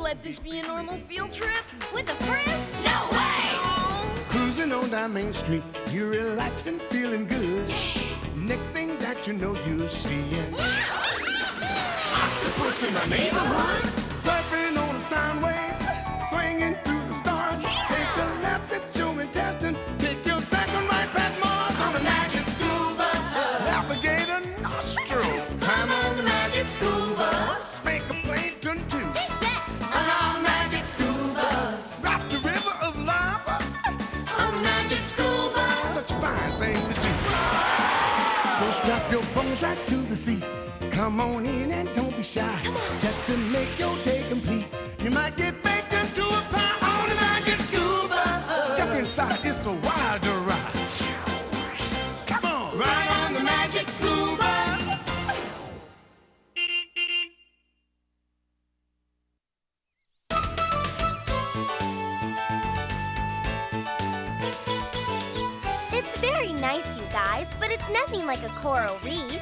let this be a normal field trip? With a Frizz? No way! Cruising on down Main Street, you're relaxed and feeling good. Next thing that you know, you're seeing octopus in the neighborhood. Surfing on a sound wave, swinging through the stars. Take a left at your intestine, take your second right past Mars on the magic school bus. Alligator nostril, climb on the magic school bus. Spank a plankton too. Take that! On our magic school bus. Rock the river of lava on the magic school bus. Such a fine thing to do. So strap your bones right to the seat. Come on in and don't be shy. Just to make your day complete. You might get baked into a pie on the magic school bus. Step inside, it's a wilder ride. Come on, ride on the magic school bus. It's very nice, you guys, but it's nothing like a coral reef.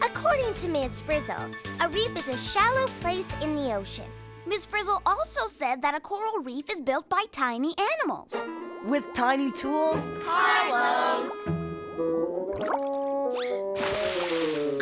According to Ms. Frizzle, a reef is a shallow place in the ocean. Ms. Frizzle also said that a coral reef is built by tiny animals. With tiny tools? Carlos!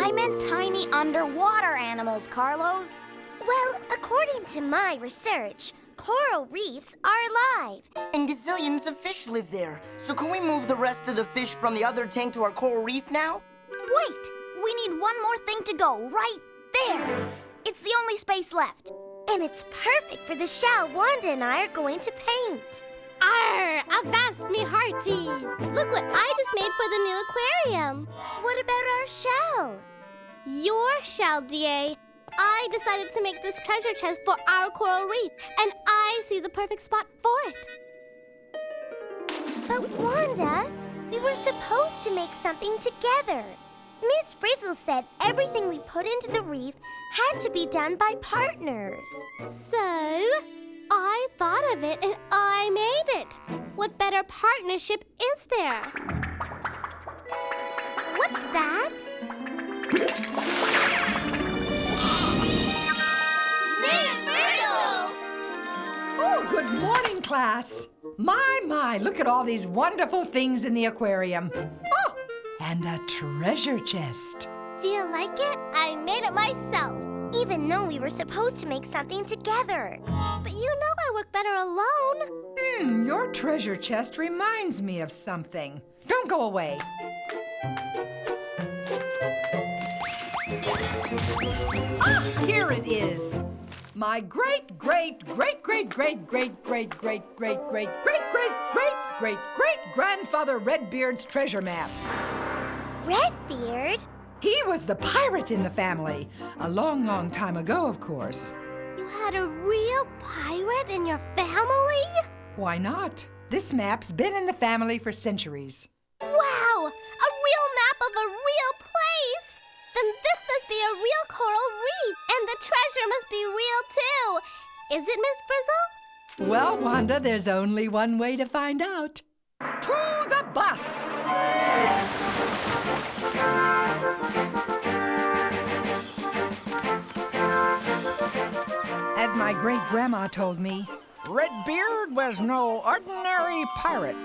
I meant tiny underwater animals, Carlos. Well, according to my research, coral reefs are alive. And gazillions of fish live there. So can we move the rest of the fish from the other tank to our coral reef now? Wait, we need one more thing to go right there. It's the only space left. And it's perfect for the shell Wanda and I are going to paint. Arr! Avast me hearties! Look what I just made for the new aquarium. What about our shell? Your shell, DA. I decided to make this treasure chest for our coral reef, and I see the perfect spot for it. But Wanda, we were supposed to make something together. Miss Frizzle said everything we put into the reef had to be done by partners. So, I thought of it and I made it. What better partnership is there? What's that? Miss Frizzle! Oh, good morning, class. My, look at all these wonderful things in the aquarium. Oh, and a treasure chest. Do you like it? I made it myself. Even though we were supposed to make something together. But you know I work better alone. Your treasure chest reminds me of something. Don't go away. Ah, here it is. My great grandfather Redbeard's treasure map. Redbeard? He was the pirate in the family. A long time ago, of course. You had a real pirate in your family? Why not? This map's been in the family for centuries. Wow! A real map of a real place! Then this must be a real coral reef, and the treasure must be real too. Is it, Miss Frizzle? Well, Wanda, there's only one way to find out. To the bus! As my great-grandma told me, Redbeard was no ordinary pirate.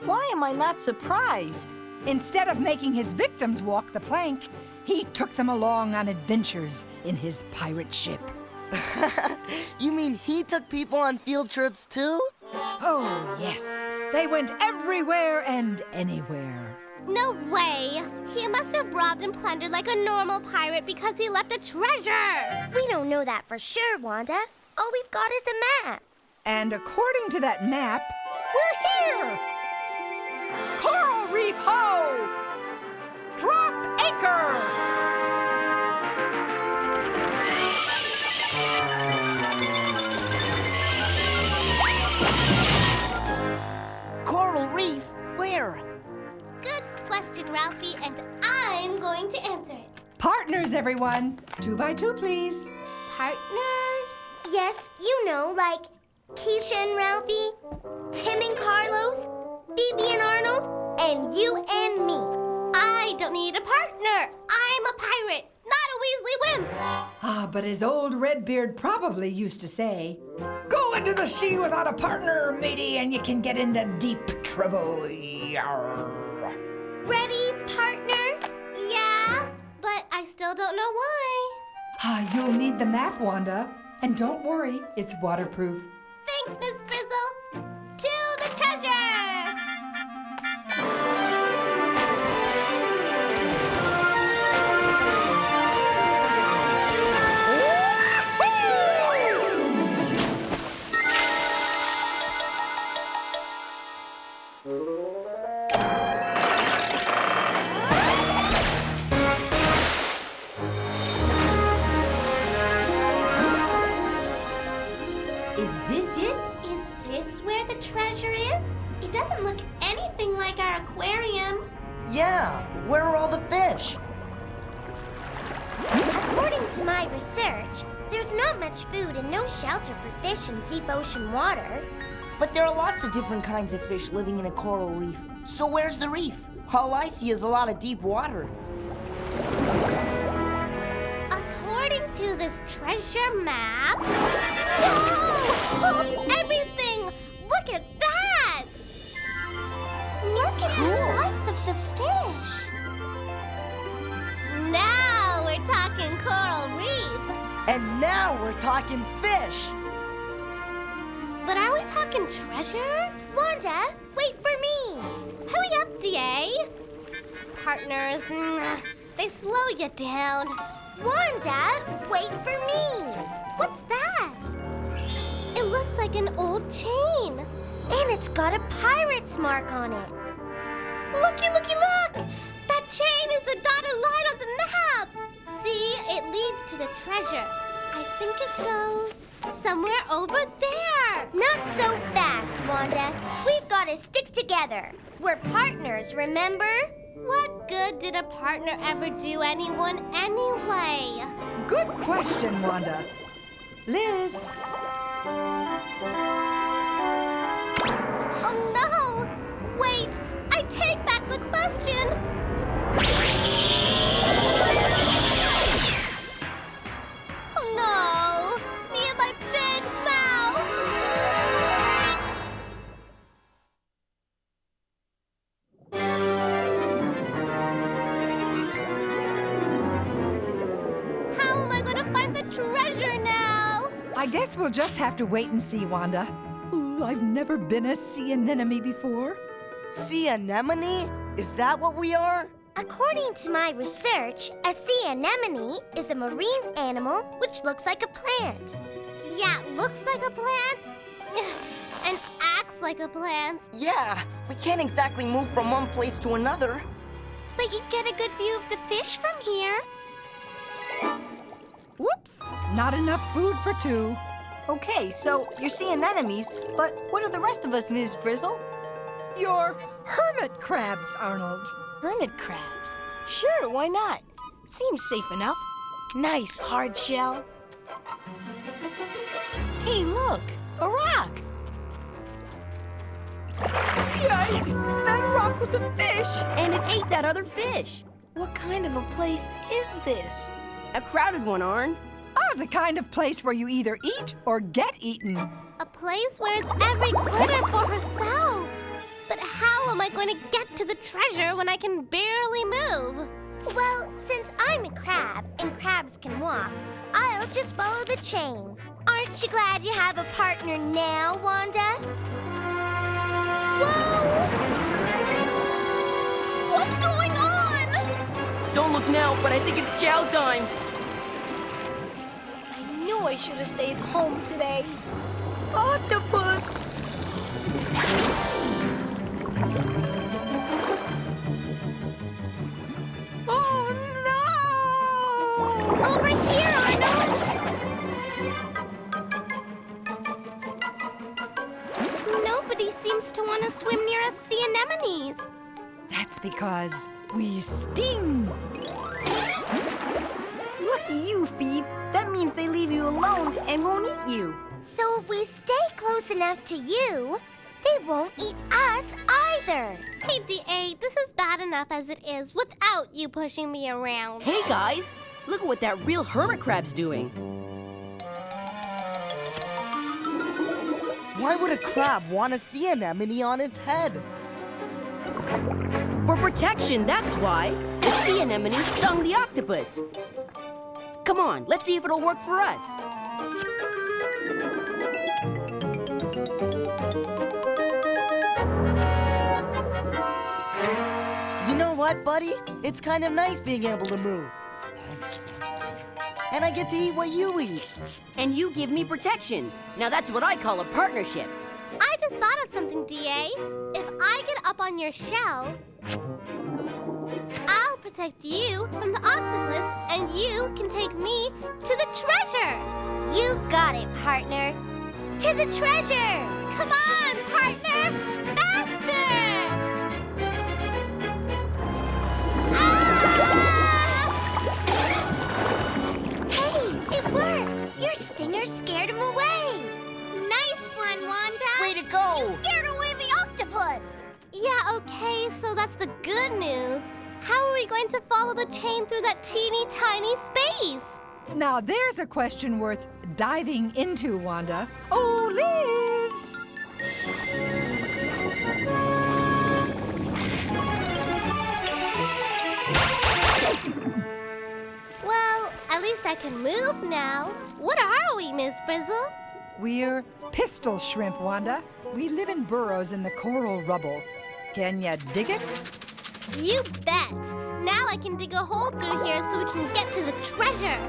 Why am I not surprised? instead of making his victims walk the plank, he took them along on adventures in his pirate ship. You mean he took people on field trips too? Oh, yes. They went everywhere and anywhere. No way! He must have robbed and plundered like a normal pirate because he left a treasure! We don't know that for sure, Wanda. All we've got is a map. And according to that map, we're here! Coral Reef Ho! Drop anchor! Coral Reef? Where? Good question, Ralphie, and I'm going to answer it. Partners, everyone. 2 by 2, please. Partners? Yes, you know, like Keesha and Ralphie, Tim and Carlos, Phoebe and Arnold, and you and me. I don't need a partner. I'm a pirate, not a measly wimp. Ah, but as old Redbeard probably used to say, go into the sea without a partner, matey, and you can get into deep trouble. Yarr. Ready, partner? Yeah, but I still don't know why. Ah, you'll need the map, Wanda. And don't worry, it's waterproof. Thanks, Miss Frizzle. To the treasure! Is this it? Is this where the treasure is? It doesn't look anything like our aquarium. Yeah, where are all the fish? According to my research, there's not much food and no shelter for fish in deep ocean water. But there are lots of different kinds of fish living in a coral reef. So where's the reef? All I see is a lot of deep water. According to this treasure map... Whoa! Hold everything! Look at that! Look at the size of the fish! Now we're talking coral reef. And now we're talking fish. But are we talking treasure? Wanda, wait for me. Hurry up, DA. Partners, they slow you down. Wanda, wait for me. What's that? It looks like an old chain. And it's got a pirate's mark on it. Looky, looky, look! That chain is the dotted line on the map. See, it leads to the treasure. I think it goes somewhere over there. Not so fast, Wanda. We've got to stick together. We're partners, remember? What good did a partner ever do anyone anyway? Good question, Wanda. Liz. Oh no! Wait, I take back the question. Oh no! Me and my big mouth! How am I gonna find the treasure now? I guess we'll just have to wait and see, Wanda. Ooh, I've never been a sea anemone before. Sea anemone? Is that what we are? According to my research, a sea anemone is a marine animal which looks like a plant. Yeah, looks like a plant and acts like a plant. Yeah, we can't exactly move from one place to another. But you get a good view of the fish from here. Whoops, not enough food for two. Okay, so you're seeing enemies, but what are the rest of us, Ms. Frizzle? You're hermit crabs, Arnold. Hermit crabs? Sure, why not? Seems safe enough. Nice hard shell. Hey, look, a rock. Yikes! That rock was a fish! And it ate that other fish. What kind of a place is this? A crowded one, Arn. The kind of place where you either eat or get eaten. A place where it's every critter for herself. But how am I going to get to the treasure when I can barely move? Well, since I'm a crab and crabs can walk, I'll just follow the chain. Aren't you glad you have a partner now, Wanda? Whoa! What's going on? Don't look now, but I think it's chow time. I knew I should have stayed home today. Octopus! Oh, no! Over here, Arnold! Nobody seems to want to swim near us sea anemones. That's because we sting. Lucky you, Phoebe. That means they leave you alone and won't eat you. So if we stay close enough to you, they They won't eat us either. Hey, DA, this is bad enough as it is without you pushing me around. Hey, guys, look at what that real hermit crab's doing. Why would a crab want a sea anemone on its head? For protection, that's why. The sea anemone stung the octopus. Come on, let's see if it'll work for us. You know what, buddy? It's kind of nice being able to move. And I get to eat what you eat. And you give me protection. Now that's what I call a partnership. I just thought of something, DA. If I get up on your shell, I'll protect you from the octopus, and you can take me to the treasure. You got it, partner. To the treasure! Come on, partner! Faster! Hey, it worked! Your stinger scared him away. Nice one, Wanda. Way to go! You scared away the octopus. Yeah, okay, so that's the good news. How are we going to follow the chain through that teeny tiny space? Now there's a question worth diving into, Wanda. Oh, Liz! Well, at least I can move now. What are we, Miss Frizzle? We're pistol shrimp, Wanda. We live in burrows in the coral rubble. Can ya dig it? You bet. Now I can dig a hole through here so we can get to the treasure.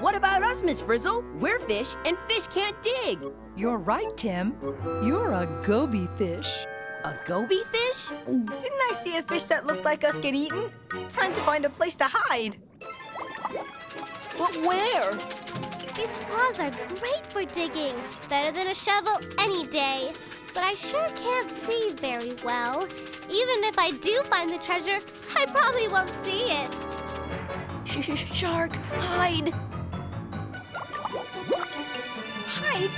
What about us, Miss Frizzle? We're fish, and fish can't dig. You're right, Tim. You're a goby fish. A goby fish? Didn't I see a fish that looked like us get eaten? Time to find a place to hide. But where? These claws are great for digging. Better than a shovel any day. But I sure can't see very well. Even if I do find the treasure, I probably won't see it. Shark, hide. Hide?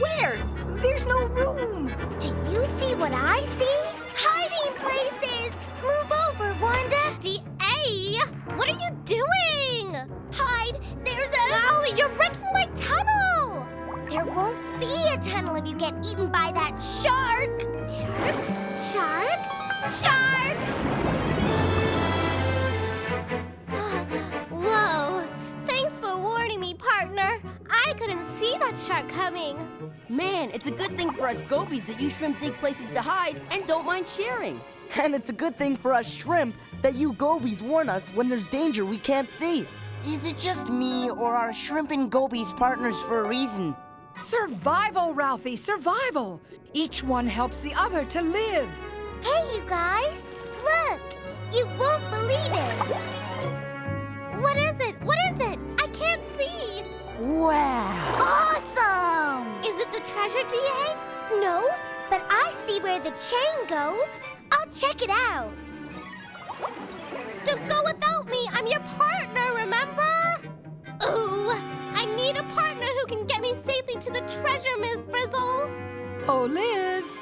Where? There's no room. Do you see what I see? Hiding places! Move over, Wanda! DA, what are you doing? Hide! There's a... Golly, you're wrecking my tunnel! There won't be a tunnel if you get eaten by that shark! Shark? Shark? Shark! Whoa, thanks for warning me, partner. I couldn't see that shark coming. Man, it's a good thing for us gobies that you shrimp dig places to hide and don't mind sharing. And it's a good thing for us shrimp that you gobies warn us when there's danger we can't see. Is it just me, or are shrimp and gobies partners for a reason? Survival, Ralphie, survival! Each one helps the other to live. Hey, you guys! Look! You won't believe it! What is it? What is it? I can't see. Wow! Awesome! Is it the treasure, DA? No, but I see where the chain goes. I'll check it out. Don't go without me. I'm your partner, remember? Ooh, I need a partner who can get me safely to the treasure, Miss Frizzle. Oh, Liz!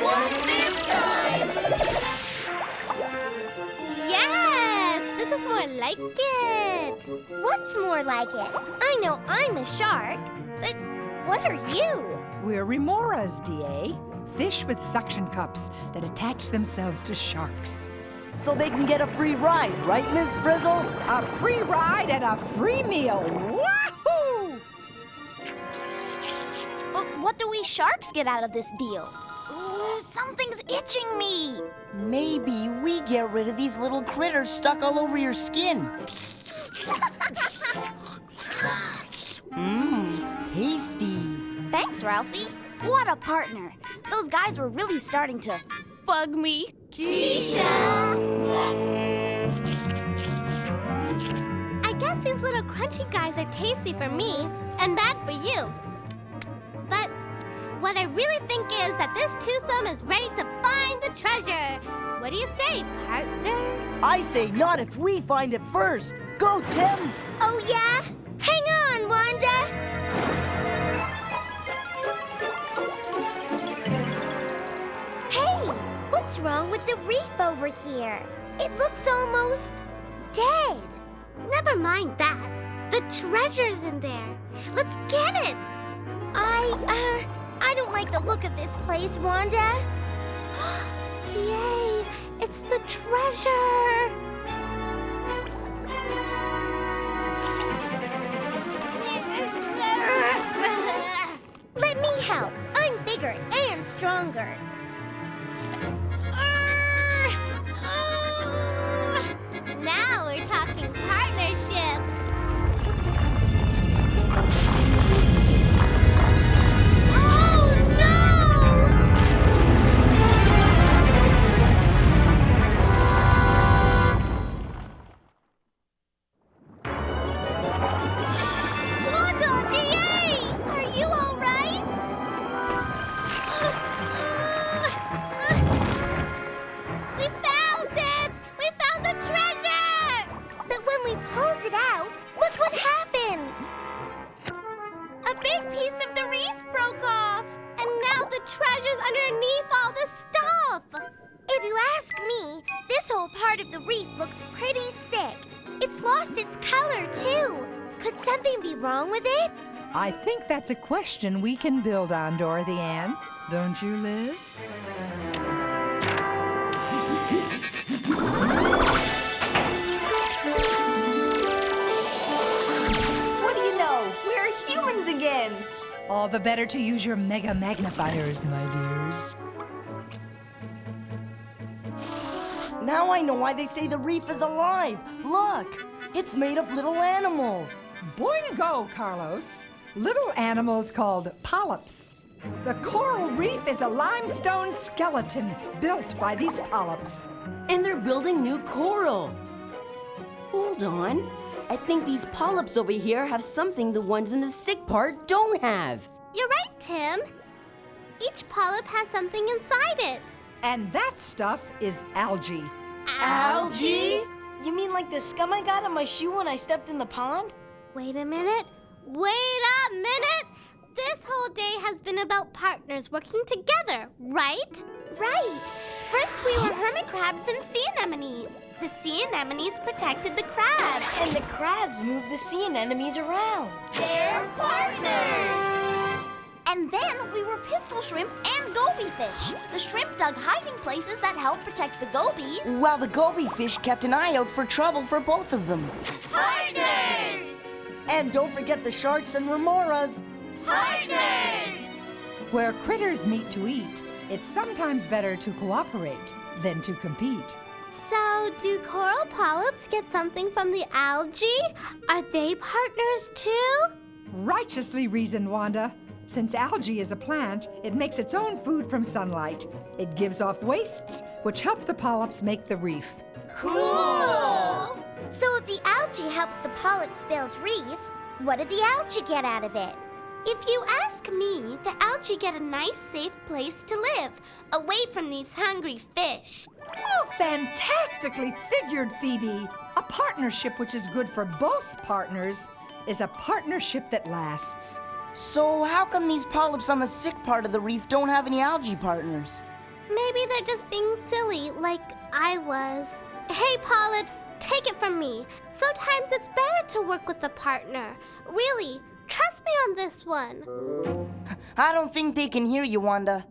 What's this time? Yes, this is more like it. What's more like it? I know I'm a shark, but what are you? We're remoras, DA. Fish with suction cups that attach themselves to sharks. So they can get a free ride, right, Miss Frizzle? A free ride and a free meal. Wahoo! What do we sharks get out of this deal? Ooh, something's itching me. Maybe we get rid of these little critters stuck all over your skin. Tasty. Thanks, Ralphie. What a partner. Those guys were really starting to bug me. Keesha! I guess these little crunchy guys are tasty for me and bad for you. But what I really think is that this twosome is ready to find the treasure. What do you say, partner? I say not if we find it first. Go, Tim. Oh, yeah? Hang on, Wanda. Hey, what's wrong with the reef over here? It looks almost dead. Never mind that. The treasure's in there. Let's get it. I don't like the look of this place, Wanda. Yay, it's the treasure. Let me help. I'm bigger and stronger. Now we're talking partnership. Oh, no! Wanda, DA! Are you all right? We found it! We found the treasure! But when we pulled it out, look what happened. A big piece of the reef broke off, and now the treasure's underneath all the stuff. If you ask me, this whole part of the reef looks pretty sick. It's lost its color, too. Could something be wrong with it? I think that's a question we can build on, Dorothy Ann. Don't you, Liz? What do you know? We're humans again. All the better to use your mega magnifiers, my dears. Now I know why they say the reef is alive. Look, it's made of little animals. Boingo, Carlos. Little animals called polyps. The coral reef is a limestone skeleton built by these polyps. And they're building new coral. Hold on. I think these polyps over here have something the ones in the sick part don't have. You're right, Tim. Each polyp has something inside it. And that stuff is algae. Algae? You mean like the scum I got on my shoe when I stepped in the pond? Wait a minute. Wait a minute! This whole day has been about partners working together, right? Right. First we were hermit crabs and sea anemones. The sea anemones protected the crabs. And the crabs moved the sea anemones around. They're partners! And then we were pistol shrimp and goby fish. The shrimp dug hiding places that helped protect the gobies. While the goby fish kept an eye out for trouble for both of them. Partners! And don't forget the sharks and remoras. Partners! Where critters meet to eat, it's sometimes better to cooperate than to compete. So, do coral polyps get something from the algae? Are they partners too? Righteously reasoned, Wanda. Since algae is a plant, it makes its own food from sunlight. It gives off wastes, which help the polyps make the reef. Cool! So if the algae helps the polyps build reefs, what did the algae get out of it? If you ask me, the algae get a nice, safe place to live, away from these hungry fish. Oh, fantastically figured, Phoebe. A partnership which is good for both partners is a partnership that lasts. So how come these polyps on the sick part of the reef don't have any algae partners? Maybe they're just being silly, like I was. Hey, polyps, take it from me. Sometimes it's better to work with a partner. Really, trust me on this one. I don't think they can hear you, Wanda.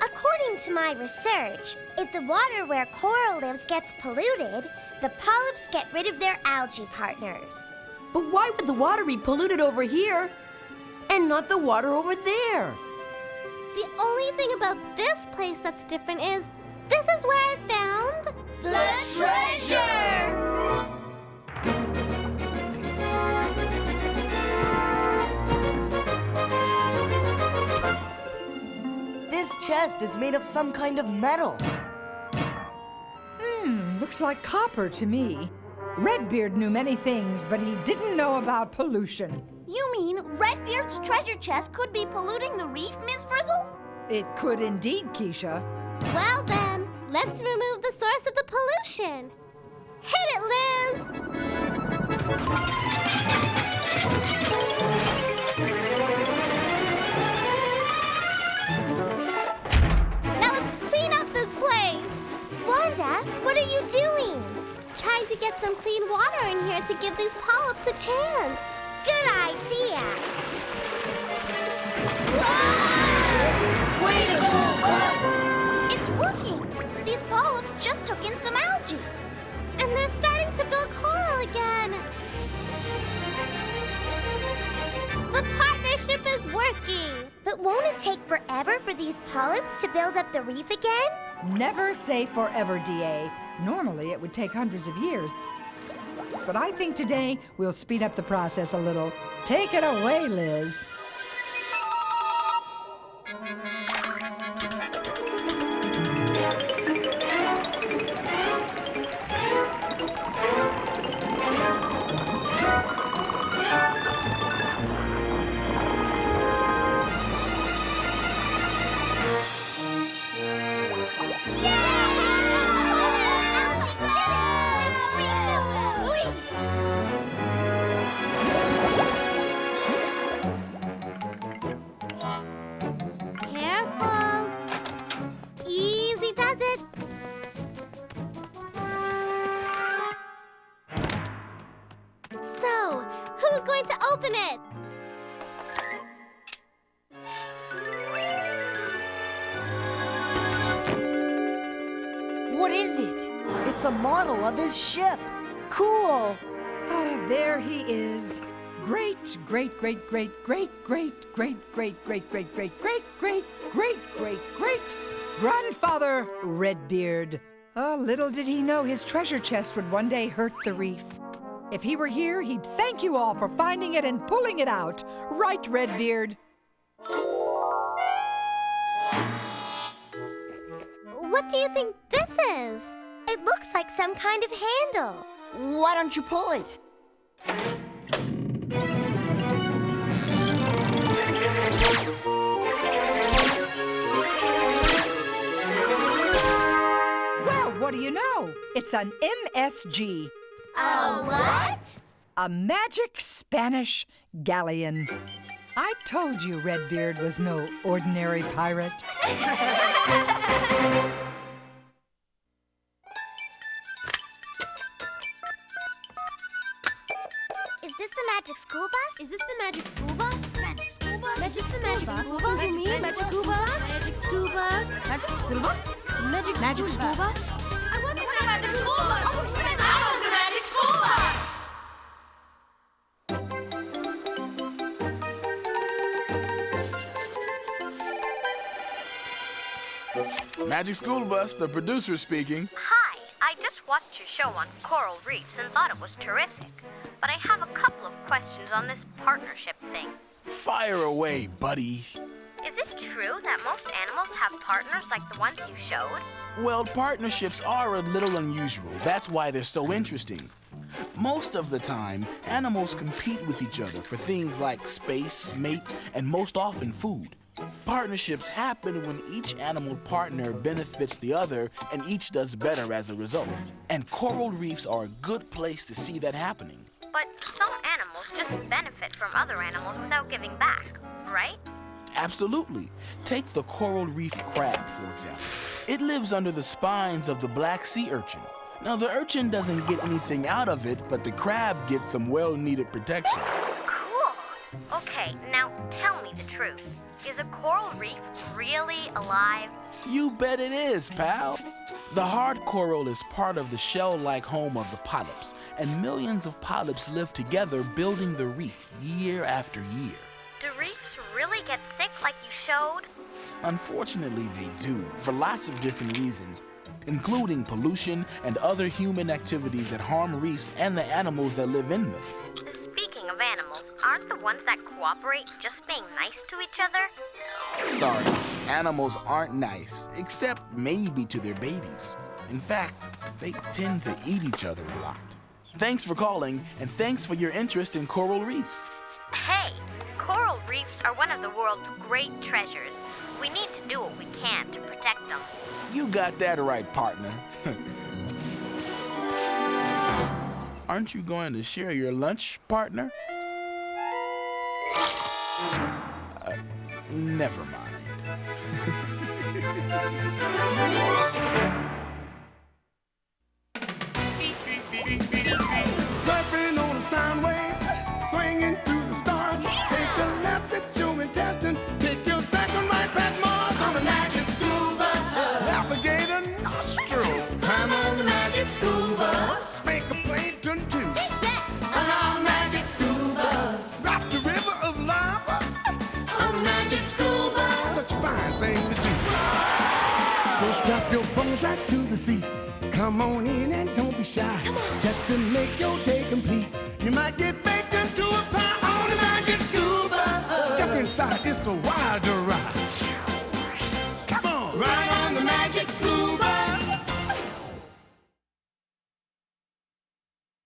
According to my research, if the water where coral lives gets polluted, the polyps get rid of their algae partners. But why would the water be polluted over here and not the water over there? The only thing about this place that's different is this is where I found the treasure! This chest is made of some kind of metal. Looks like copper to me. Redbeard knew many things, but he didn't know about pollution. You mean Redbeard's treasure chest could be polluting the reef, Miss Frizzle? It could indeed, Keesha. Well then, let's remove the source of the pollution. Hit it, Liz! Now let's clean up this place. Wanda, what are you doing? Trying to get some clean water in here to give these polyps a chance. Good idea. Way to go, Buzz! It's working. These polyps just took in some algae. And they're starting to build coral again. The partnership is working. But won't it take forever for these polyps to build up the reef again? Never say forever, DA. Normally, it would take hundreds of years. But I think today we'll speed up the process a little. Take it away, Liz. Careful. Easy does it. So, who's going to open it? What is it? It's a model of his ship. Cool. Ah, there he is. Great, great, great, great, great, great, great, great, great, great, great, great, great, great, great, great grandfather Redbeard. Oh, little did he know his treasure chest would one day hurt the reef. If he were here, he'd thank you all for finding it and pulling it out. Right, Redbeard? What do you think this is? It looks like some kind of handle. Why don't you pull it? Well, what do you know? It's an MSG. A what? A magic Spanish galleon. I told you Redbeard was no ordinary pirate. Is this the magic school bus? Is this the magic school bus? Magic school bus? Magic the magic school bus? You mean magic school bus? Magic school bus? Magic school bus? Magic school bus? I wonder what the magic school bus. I want the magic school bus. Magic School Bus, the producer speaking. Hi, I just watched your show on coral reefs and thought it was terrific. But I have a couple of questions on this partnership thing. Fire away, buddy. Is it true that most animals have partners like the ones you showed? Well, partnerships are a little unusual. That's why they're so interesting. Most of the time, animals compete with each other for things like space, mates, and most often food. Partnerships happen when each animal partner benefits the other and each does better as a result. And coral reefs are a good place to see that happening. But some animals just benefit from other animals without giving back, right? Absolutely. Take the coral reef crab, for example. It lives under the spines of the black sea urchin. Now, the urchin doesn't get anything out of it, but the crab gets some well-needed protection. Cool. Okay, now tell me the truth. Is a coral reef really alive? You bet it is, pal. The hard coral is part of the shell-like home of the polyps, and millions of polyps live together building the reef year after year. Do reefs really get sick like you showed? Unfortunately, they do, for lots of different reasons, including pollution and other human activities that harm reefs and the animals that live in them. Speaking of animals, aren't the ones that cooperate just being nice to each other? Sorry, animals aren't nice, except maybe to their babies. In fact, they tend to eat each other a lot. Thanks for calling, and thanks for your interest in coral reefs. Hey, coral reefs are one of the world's great treasures. We need to do what we can to protect them. You got that right, partner. Aren't you going to share your lunch, partner? Never mind. Surfing on a sound wave, swinging through the stars. Take a left at your intestine, take your second right past Mars on the magic school bus. Alligator nostril, climb on the magic school bus. Spank a plankton too. Take that! On our magic school bus. Drop the river of lava on the magic school bus. Such a fine thing to do. So strap your bones right to the seat. Come on in and don't be shy. Just to make your day complete. You might get baked into a pie on the magic school bus. Step inside, it's a wilder ride. Come on, ride